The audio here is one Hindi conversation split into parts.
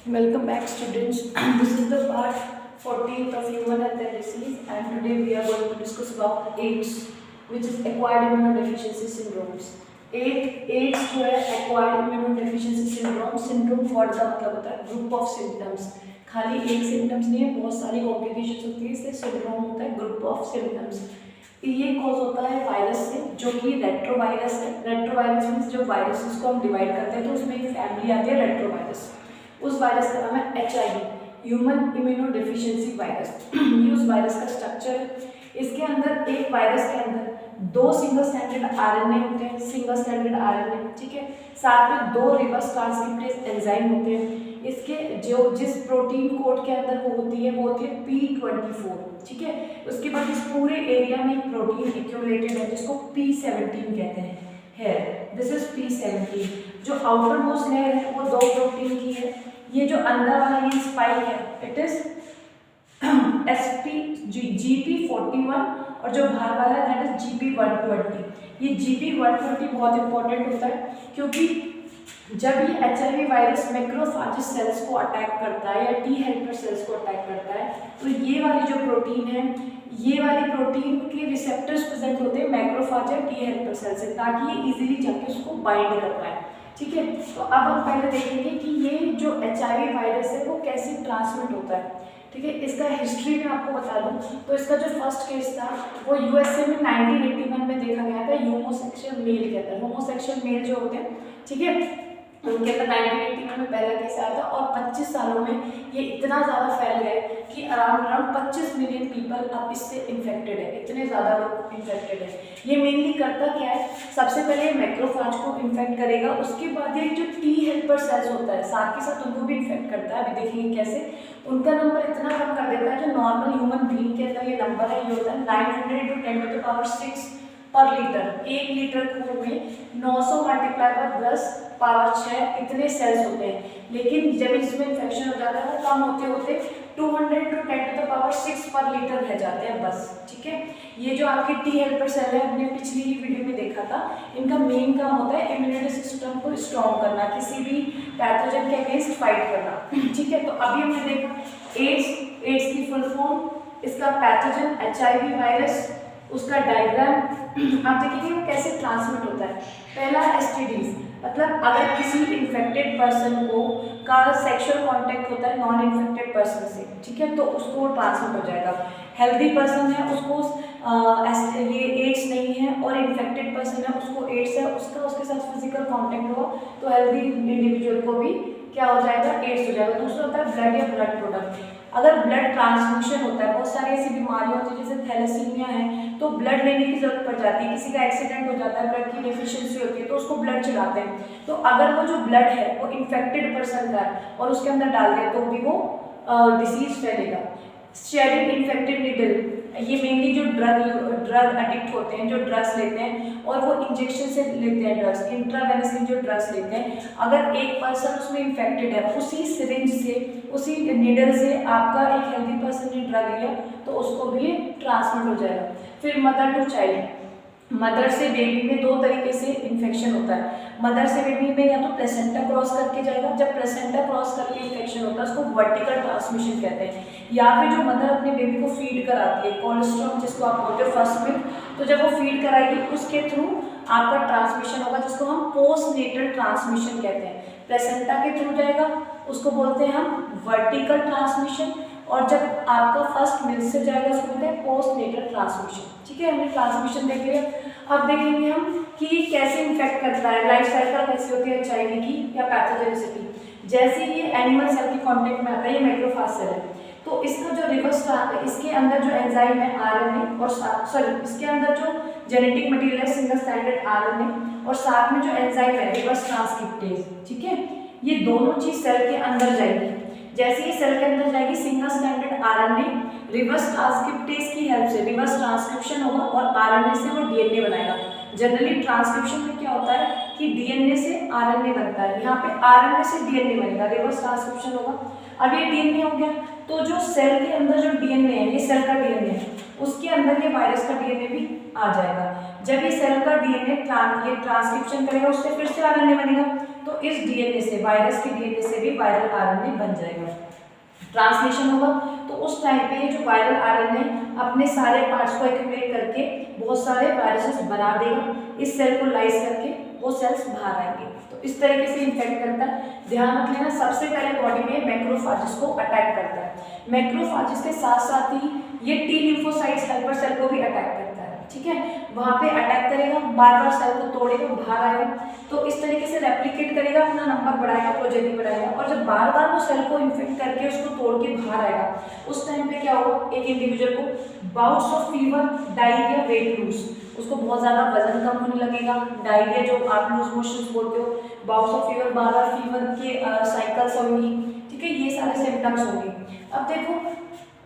Welcome back, students. This is the part 14th of Human Health and Disease, and today we are going to discuss about AIDS, which is acquired immunodeficiency syndromes. AIDS जो है acquired immunodeficiency syndrome. Syndrome word का मतलब होता है group of symptoms. खाली एक symptoms नहीं है, बहुत सारी complications होती है, इसलिए syndrome होता है group of symptoms. ये कॉज होता है वायरस से, जो कि रेट्रोवायरस है. रेट्रोवायरस मीन्स जो वायरसेस को हम डिवाइड करते हैं तो उसमें एक फैमिली आती है रेट्रोवायरस. उस वायरस का नाम है HIV, ह्यूमन इम्यूनोडेफिशिएंसी वायरस. ये उस वायरस का स्ट्रक्चर है. इसके अंदर एक वायरस के अंदर दो सिंगल स्टैंडर्ड RNA होते हैं, सिंगल स्टैंडर्ड RNA, ठीक है. साथ में दो रिवर्स ट्रांसक्रिप्टेज एंजाइम होते हैं. इसके जो जिस प्रोटीन कोड के अंदर वो होती है P24, ठीक है. उसके बाद इस पूरे एरिया में एक प्रोटीन एक्यूमुलेटेड है जिसको P17 कहते हैं. है दिस इज P17. जो आउटर मोस्ट लेयर है वो दो प्रोटीन की है. ये जो अंदर वाला ये स्पाइक है इट इज GP41 और जो बाहर वाला है दैट इज GP120. ये GP120 बहुत इंपॉर्टेंट होता है क्योंकि जब ये HIV वायरस मैक्रोफेज सेल्स को अटैक करता है या टी हेल्पर सेल्स को अटैक करता है तो ये वाली जो प्रोटीन है, ये वाली प्रोटीन के रिसेप्टर्स प्रेजेंट होते हैं मैक्रोफेज या टी हेल्पर सेल से, ताकि ये इजीली जाके उसको बाइंड कर पाए, ठीक है. तो अब हम पहले देखेंगे कि ये जो HIV वायरस है वो कैसे ट्रांसमिट होता है, ठीक है. इसका हिस्ट्री में आपको बता दूं तो इसका जो फर्स्ट केस था वो USA में 1981 में देखा गया था. होमोसेक्सुअल मेल कहते हैं, होमोसेक्सुअल मेल जो होते हैं, ठीक है, उनके अंदर 1981 में पहला केस आया था और 25 सालों में ये इतना ज़्यादा फैल गए कि अराउंड 25 मिलियन पीपल अब इससे इन्फेक्टेड है. इतने ज़्यादा लोग इन्फेक्टेड है. ये मेनली करता क्या है, सबसे पहले मैक्रोफेज को इन्फेक्ट करेगा, उसके बाद ये जो टी हेल्पर सेल्स होता है साथ के साथ उनको भी इन्फेक्ट करता है. अभी देखेंगे कैसे. उनका नंबर इतना कम कर देता है, जो नॉर्मल ह्यूमन बीइंग के अंदर ये नंबर है ये होता है 900 × 10⁻⁶ पर लीटर. 1 लीटर खून में 900 × 10⁻⁶ इतने सेल्स होते हैं. लेकिन जब इसमें इन्फेक्शन हो जाता है तो कम होते होते 200 × 10⁻⁶ पर लीटर रह जाते हैं बस, ठीक है. ये जो आपके टी हेल्पर सेल है हमने पिछली ही वीडियो में देखा था, इनका मेन काम होता है इम्यूनिटी सिस्टम को स्ट्रॉन्ग करना, किसी भी पैथोजन के अगेंस्ट फाइट करना, ठीक है. तो अभी हमने देखा एड्स की फुल फॉर्म, इसका पैथोजन HIV वायरस, उसका डायग्राम आप देखिए वो कैसे ट्रांसमिट होता है. पहला STDs, मतलब अगर किसी इन्फेक्टेड पर्सन को का सेक्सुअल कांटेक्ट होता है नॉन इन्फेक्टेड पर्सन से, ठीक है, तो उसको ट्रांसमिट हो जाएगा. हेल्दी पर्सन है उसको ये एड्स नहीं है और इन्फेक्टेड पर्सन है उसको एड्स है, उसका उसके साथ फिजिकल कांटेक्ट हुआ तो हेल्दी इंडिविजुअल को भी क्या हो जाएगा, एड्स हो जाएगा. दूसरा होता है ब्लड या ब्लड प्रोडक्ट. अगर ब्लड ट्रांसफ्यूजन होता है, बहुत सारी ऐसी बीमारियां होती है जैसे थैलेसीमिया है तो ब्लड लेने की जरूरत पड़ जाती है. किसी का एक्सीडेंट हो जाता है, ब्लड की डेफिशिएंसी होती है तो उसको ब्लड चढ़ाते हैं. तो अगर वो जो ब्लड है वो इन्फेक्टेड पर्सन का है और उसके अंदर डाल दें तो भी वो डिसीज फैलेगा. शेयरिंग इन्फेक्टेड नीडल, ये मेनली जो ड्रग एडिक्ट होते हैं, जो ड्रग्स लेते हैं और वो इंजेक्शन से लेते हैं ड्रग्स, इंट्रावेनसली जो ड्रग्स लेते हैं, अगर एक पर्सन उसमें इन्फेक्टेड है उसी सिरिंज से उसी नीडल से आपका एक हेल्दी पर्सन ने ड्रग लिया तो उसको भी ट्रांसमिट हो जाएगा. फिर मदर टू चाइल्ड, मदर से बेबी में दो तरीके से इन्फेक्शन होता है. मदर से बेबी में या तो प्लेसेंटा क्रॉस करके जाएगा, जब प्लेसेंटा क्रॉस करके इन्फेक्शन होता है उसको वर्टिकल ट्रांसमिशन कहते हैं. या फिर जो मदर अपने बेबी को फीड कराती है, कोलेस्ट्रॉल जिसको आप बोलते हो फर्स्ट मिल्क, तो जब वो फीड कराएगी उसके थ्रू आपका ट्रांसमिशन होगा जिसको हम पोस्ट नेटल ट्रांसमिशन कहते हैं. प्लेसेंटा के थ्रू जाएगा उसको बोलते हैं हम वर्टिकल ट्रांसमिशन, और जब आपका फर्स्ट मिल्क से जाएगा उसको बोलते हैं पोस्ट नेटल ट्रांसमिशन, ठीक है. हमने ट्रांसमिशन देख लिया. अब देखेंगे हम कि ये कैसे इन्फेक्ट करता है, लाइफ साइकिल कैसे होती है HIV की या पैथोजेनिसिटी. जैसे ये एनिमल सेल के कांटेक्ट में आता है, ये मैक्रोफेज सेल है तो इसका जो रिवर्स इसके अंदर जो एंजाइम है RNA और इसके अंदर जो जेनेटिक मटेरियल है सिंगल स्टैंडर्ड RNA और साथ में जो एंजाइम है रिवर्स ट्रांसक्रिप्टेज, ठीक है, ये दोनों चीज सेल के अंदर जाएगी. जैसे ही सेल के अंदर जाएगी single standard RNA reverse transcriptase की हेल्प से रिवर्स ट्रांसक्रिप्शन होगा और RNA से वो DNA बनाएगा. जनरली ट्रांसक्रिप्शन में क्या होता है कि DNA से RNA बनता है, यहाँ पे RNA से DNA बनेगा, रिवर्स ट्रांसक्रिप्शन होगा. अब ये DNA हो गया तो जो सेल के अंदर जो DNA है, ये सेल का DNA है, उसके अंदर ये वायरस का DNA भी आ जाएगा. जब ये सेल का DNA ये ट्रांसक्रिप्शन करेगा उससे फिर से RNA बनेगा, तो इस डीएनए से, वायरस के डीएनए से भी वायरल आरएनए बन जाएगा। ट्रांसलेशन होगा तो उस टाइम पे जो वायरल आरएनए अपने सारे पार्ट्स को एक्यूमुलेट करके बहुत सारे वायरसेस बना देगा, इस सेल को लाइज करके वो सेल्स बाहर आएंगे। तो इस तरीके से इन्फेक्ट करता है। ध्यान रख लेना, सबसे पहले बॉडी में मैक्रोफाजेस को अटैक करता है। मैक्रोफाजेस के साथ साथ ही ये टी लिम्फोसाइट्स हेल्पर सेल को भी अटैक करता है, ठीक है। वहाँ पे अटैक करेगा, बार बार सेल को तोड़ेगा, बाहर आएगा, तो इस तरीके से रेप्लिकेट करेगा, अपना नंबर बढ़ाएगा, प्रोजेनी बढ़ाएगा। और जब बार बार वो सेल को इन्फेक्ट करके उसको तोड़ के बाहर आएगा, उस टाइम पे क्या होगा, एक इंडिविजुअल को bouts of fever, diarrhoea, weight lose, उसको बहुत ज़्यादा वजन कम होने लगेगा, डायरिया जो आप लूज मोशंस बोलते हो, bouts of fever, bar bar fever के साइकिल्स होंगी, ठीक है, ये सारे सिम्टम्स होंगे। अब देखो,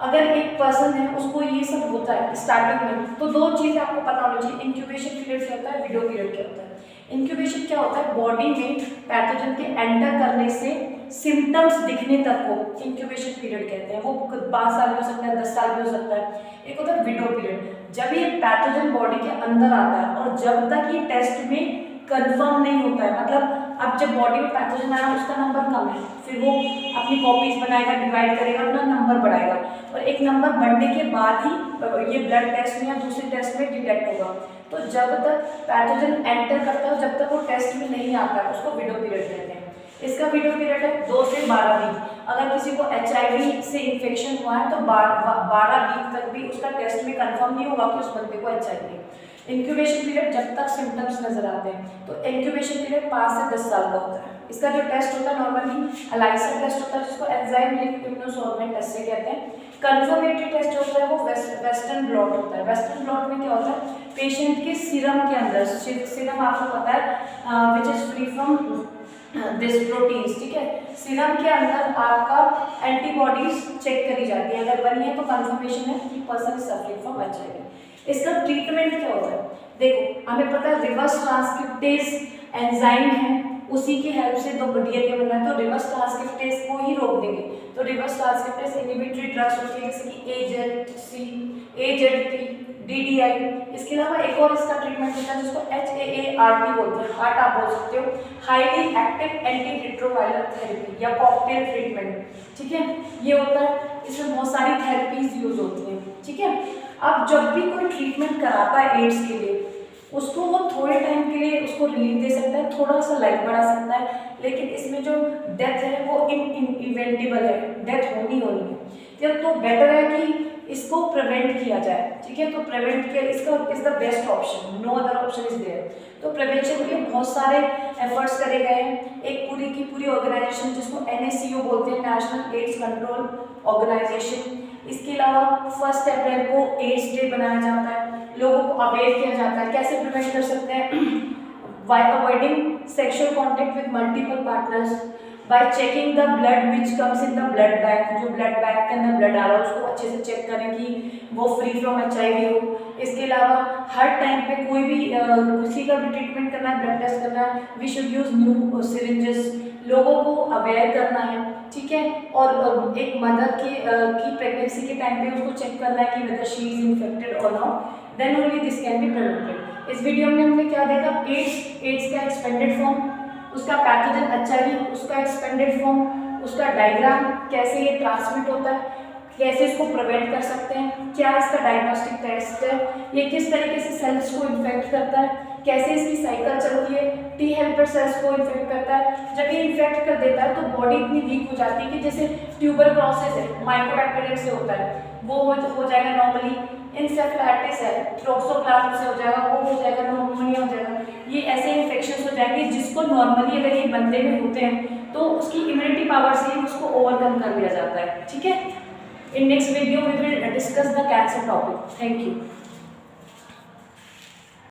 अगर एक पर्सन है उसको ये सब होता है स्टार्टिंग में, तो दो चीज़ें आपको पता होनी चाहिए। इंक्यूबेशन पीरियड क्या होता है, विडो पीरियड क्या होता है। इंक्यूबेशन क्या होता है, बॉडी में पैथोजन के एंटर करने से सिम्टम्स दिखने तक को इंक्यूबेशन पीरियड कहते हैं। वो 5 साल भी हो सकता है, 10 साल भी हो सकता है। एक होता है विडो पीरियड, जब ये पैथोजन बॉडी के अंदर आता है और जब तक ये टेस्ट में कंफर्म नहीं होता है, मतलब अब जब बॉडी में पैथोजन आया उसका नंबर कम है, फिर वो अपनी कॉपीज बनाएगा, डिवाइड करेगा, अपना नंबर बढ़ाएगा, और एक नंबर बढ़ने के बाद ही ये ब्लड टेस्ट में या दूसरे टेस्ट में डिटेक्ट होगा। तो जब तक पैथोजन एंटर करता है, जब तक वो टेस्ट में नहीं आता है, उसको विडो पीरियड कहते हैं। इसका विडो पीरियड है 2 से 12 वीक। अगर किसी को HIV से इन्फेक्शन हुआ है तो 12 वीक तक भी उसका टेस्ट में कंफर्म नहीं होगा कि उस बंदे को HIV है। इंक्यूबेशन पीरियड जब तक सिम्टम्स नजर आते हैं, तो इंक्यूबेशन पीरियड 5 से 10 साल का होता है। इसका जो टेस्ट होता है नॉर्मली एलाइसा टेस्ट होता है, जिसको एंजाइम लिंक्ड इम्यूनोसॉर्बेंट टेस्ट से कहते हैं। कंफर्मेटरी टेस्ट जो होता है वो वेस्टर्न ब्लॉट होता है। वेस्टर्न ब्लॉट में क्या होता है, पेशेंट के सीरम के अंदर, सीरम आपको पता है which is free from this proteins, ठीक है, सीरम के अंदर आपका एंटीबॉडीज चेक करी जाती है, अगर बनी है तो कंफर्मेशन है कि person is suffering from HIV। इसका ट्रीटमेंट क्या होता है, देखो हमें पता है रिवर्स ट्रांसक्रिप्टेज एंजाइम है, उसी की हेल्प से तो डीएनए बन रहा है, तो रिवर्स ट्रांसक्रिप्टेज को ही रोक देंगे। तो रिवर्स ट्रांसक्रिप्टेज इनहिबिटरी ड्रग्स होती है, जैसे कि AZT, DDI। इसके अलावा एक और इसका ट्रीटमेंट होता है जिसको HAART बोलते हैं, हार्ट आप बोल सकते हो, highly active anti retroviral therapy या कॉकटेल ट्रीटमेंट, ठीक है, ये होता है। इसमें बहुत सारी थेरेपीज यूज होती हैं, ठीक है। अब जब भी कोई ट्रीटमेंट कराता है एड्स के लिए, उसको वो थोड़े टाइम के लिए उसको रिलीफ दे सकता है, थोड़ा सा लाइफ बढ़ा सकता है, लेकिन इसमें जो डेथ है वो इनइवेंटेबल है, डेथ होनी है। तो बेटर है कि इसको प्रिवेंट किया जाए, ठीक है। तो प्रिवेंट किया इसका is the best option, no other option is there. तो प्रिवेंशन के लिए बहुत सारे एफर्ट्स करे गए हैं। एक पूरी की पूरी ऑर्गेनाइजेशन जिसको NACO बोलते हैं, नेशनल एड्स कंट्रोल ऑर्गेनाइजेशन। इसके अलावा 1 अप्रैल को एड्स डे बनाया जाता है, लोगों को अवेयर किया जाता है कैसे प्रिवेंट कर सकते हैं, bye avoiding sexual contact with multiple partners, bye checking the blood which comes in the blood bank, जो ब्लड बैंक के अंदर ब्लड आ रहा है उसको अच्छे से चेक करें कि वो फ्री फ्रॉम HIV हो। इसके अलावा हर टाइम पे कोई भी किसी का भी ट्रीटमेंट करना है, ब्लड टेस्ट करना है, we should use new syringes, लोगों को अवेयर करना है, ठीक है। और एक मदर की प्रेगनेंसी के टाइम पे उसको चेक करना है कि वेदर शी इज इन्फेक्टेड और not, then only this can be prevented. इस वीडियो में हमने क्या देखा, एड्स का एक्सपेंडेड फॉर्म, उसका पैथोजन HIV, उसका एक्सपेंडेड फॉर्म, उसका डायग्राम, कैसे ये ट्रांसमिट होता है, कैसे इसको प्रिवेंट कर सकते हैं, क्या इसका डायग्नोस्टिक टेस्ट है, ये किस तरीके से सेल्स को इन्फेक्ट करता है, कैसे इसकी साइकिल चलती है, टी हेल्पर सेल्स को इन्फेक्ट करता है। जब ये इन्फेक्ट कर देता है तो बॉडी इतनी वीक हो जाती है कि जैसे ट्यूबरक्लोसिस है, माइकोबैक्टीरियम से होता है, वो हो जाएगा नॉर्मली, इंसेफ्लाइटिस है, टोक्सोप्लाज्म से हो जाएगा, वो हो जाएगा, न्यूमोनिया हो जाएगा। ये ऐसे इन्फेक्शंस हो जाएंगे जिसको नॉर्मली अगर ये बंदे में होते हैं तो उसकी इम्यूनिटी पावर से ही उसको ओवरकम कर लिया जाता है, ठीक है। In next video we will discuss the cancer topic. Thank you.